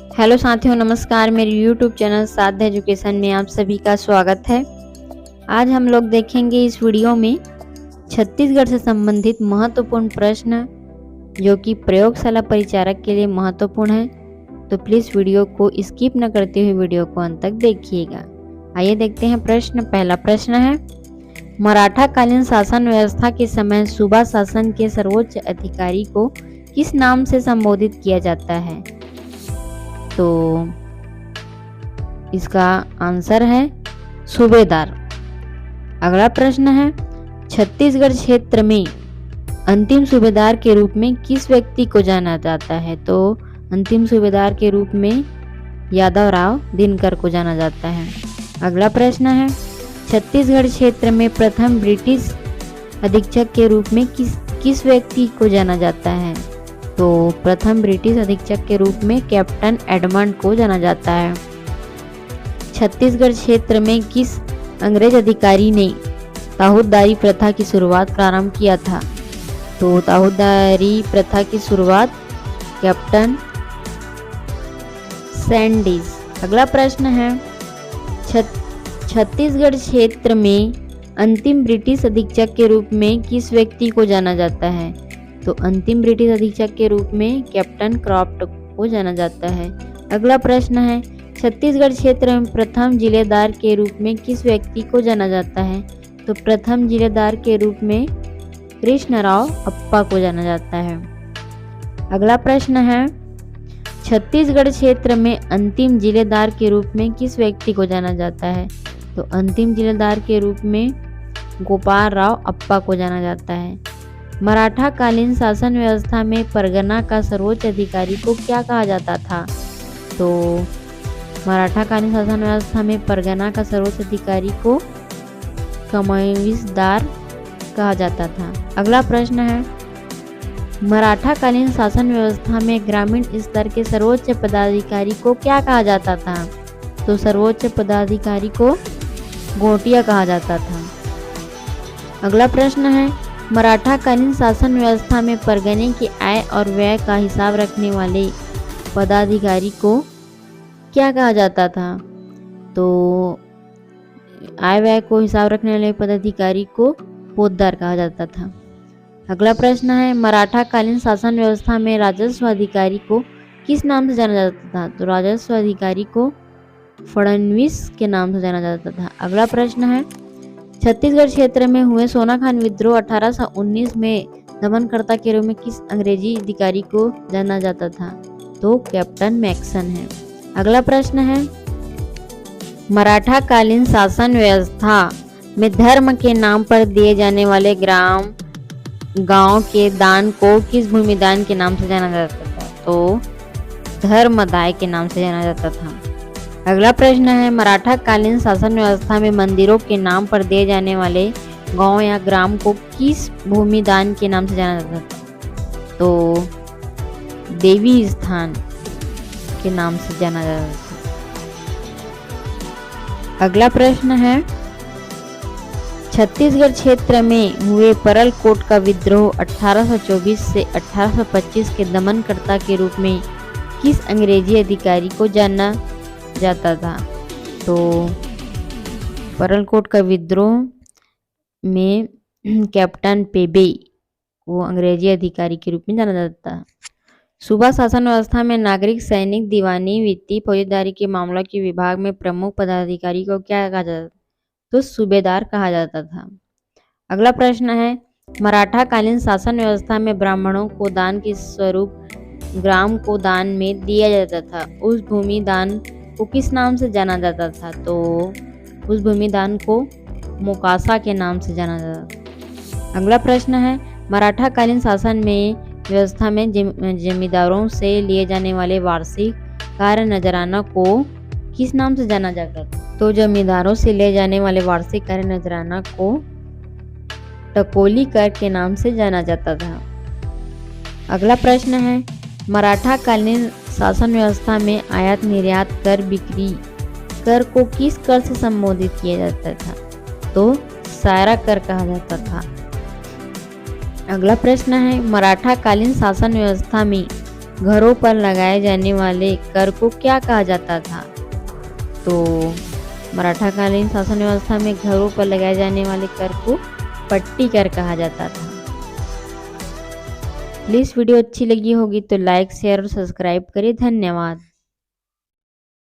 Hello साथियों, नमस्कार। मेरे YouTube चैनल साध्य एजुकेशन में आप सभी का स्वागत है। आज हम लोग देखेंगे इस वीडियो में छत्तीसगढ़ से संबंधित महत्वपूर्ण प्रश्न जो कि प्रयोगशाला परिचारक के लिए महत्वपूर्ण है। तो प्लीज़ वीडियो को स्किप न करते हुए वीडियो को अंत तक देखिएगा। आइए देखते हैं प्रश्न। पहला प्रश्न है, मराठा कालीन शासन व्यवस्था के समय सूबा शासन के सर्वोच्च अधिकारी को किस नाम से संबोधित किया जाता है? तो इसका आंसर है सूबेदार। अगला प्रश्न है, छत्तीसगढ़ क्षेत्र में अंतिम सूबेदार के रूप में किस व्यक्ति को जाना जाता है? तो अंतिम सूबेदार के रूप में यादव राव दिनकर को जाना जाता है। अगला प्रश्न है, छत्तीसगढ़ क्षेत्र में प्रथम ब्रिटिश अधीक्षक के रूप में किस व्यक्ति को जाना जाता है? तो प्रथम ब्रिटिश अधीक्षक के रूप में कैप्टन एडमंड को जाना जाता है। छत्तीसगढ़ क्षेत्र में किस अंग्रेज अधिकारी ने ताहूदारी प्रथा की शुरुआत प्रारंभ किया था? तो ताहूदारी प्रथा की शुरुआत कैप्टन सैंडीज। अगला प्रश्न है, छत्तीसगढ़ क्षेत्र में अंतिम ब्रिटिश अधीक्षक के रूप में किस व्यक्ति को जाना जाता है? तो अंतिम ब्रिटिश अधीक्षक के रूप में कैप्टन क्रॉफ्ट को जाना जाता है। अगला प्रश्न है, छत्तीसगढ़ क्षेत्र में प्रथम जिलेदार के रूप में किस व्यक्ति को जाना जाता है? तो प्रथम जिलेदार के रूप में कृष्णराव अप्पा को जाना जाता है। अगला प्रश्न है, छत्तीसगढ़ क्षेत्र में अंतिम जिलेदार के रूप में किस व्यक्ति को जाना जाता है? तो अंतिम जिलेदार के रूप में गोपाल राव अप्पा को जाना जाता है। मराठा कालीन शासन व्यवस्था में परगना का सर्वोच्च अधिकारी को क्या कहा जाता था? तो मराठा कालीन शासन व्यवस्था में परगना का सर्वोच्च अधिकारी को कमीशदार कहा जाता था। अगला प्रश्न है, मराठा कालीन शासन व्यवस्था में ग्रामीण स्तर के सर्वोच्च पदाधिकारी को क्या कहा जाता था? तो सर्वोच्च पदाधिकारी को गोटिया कहा जाता था। अगला प्रश्न है, मराठा कालीन शासन व्यवस्था में परगने की आय और व्यय का हिसाब रखने वाले पदाधिकारी को क्या कहा जाता था? तो आय व्यय को हिसाब रखने वाले पदाधिकारी को पोद्दार कहा जाता था। अगला प्रश्न है, मराठा कालीन शासन व्यवस्था में राजस्व अधिकारी को किस नाम से जाना जाता था? तो राजस्व अधिकारी को फडणवीस के नाम से जाना जाता था। अगला प्रश्न है, छत्तीसगढ़ क्षेत्र में हुए सोनाखान विद्रोह 1819 में दमनकर्ता के रूप में किस अंग्रेजी अधिकारी को जाना जाता था? तो कैप्टन मैक्सन है। अगला प्रश्न है, मराठा कालीन शासन व्यवस्था में धर्म के नाम पर दिए जाने वाले गांव के दान को किस भूमिदान के नाम से जाना जाता था? तो धर्मदाय के नाम से जाना जाता था। अगला प्रश्न है, मराठा कालीन शासन व्यवस्था में मंदिरों के नाम पर दिए जाने वाले गांव या ग्राम को किस भूमिदान के नाम से जाना जाता था? तो देवी स्थान के नाम से जाना जाता था। अगला प्रश्न है, छत्तीसगढ़ क्षेत्र में हुए परलकोट का विद्रोह 1824 से 1825 के दमनकर्ता के रूप में किस अंग्रेजी अधिकारी को जाना जाता था? तो परलकोट का विद्रोह में कैप्टन पेबे को अंग्रेजी अधिकारी के रूप में जाना जाता था। सूबा शासन व्यवस्था में नागरिक, सैनिक, दीवानी, वित्तीय, फौजदारी के मामलों के विभाग में प्रमुख पदाधिकारी को क्या कहा जाता? तो सूबेदार कहा जाता था। अगला प्रश्न है, मराठा कालीन शासन व्यवस्था में ब्राह्मणों को दान के स्वरूप ग्राम को दान में दिया जाता था। उस भूमि दान को किस नाम से जाना जाता था? तो उस भूमिदान को मोकासा के नाम से जाना जाता था। अगला प्रश्न है, मराठा कालीन शासन में व्यवस्था में जमींदारों से लिए जाने वाले वार्षिक कार्य नजराना को किस नाम से जाना जाता था? तो जमींदारों से लिए जाने वाले वार्षिक कार्य नजराना को टकोली कर के नाम से जाना जाता था। अगला प्रश्न है, मराठा कालीन शासन व्यवस्था में आयात निर्यात कर, बिक्री कर को किस कर से संबोधित किया जाता था? तो सायरा कर कहा जाता था। अगला प्रश्न है, मराठा कालीन शासन व्यवस्था में घरों पर लगाए जाने वाले कर को क्या कहा जाता था? तो मराठाकालीन शासन व्यवस्था में घरों पर लगाए जाने वाले कर को पट्टी कर कहा जाता था। प्लीज़ वीडियो अच्छी लगी होगी तो लाइक, शेयर और सब्सक्राइब करिए। धन्यवाद।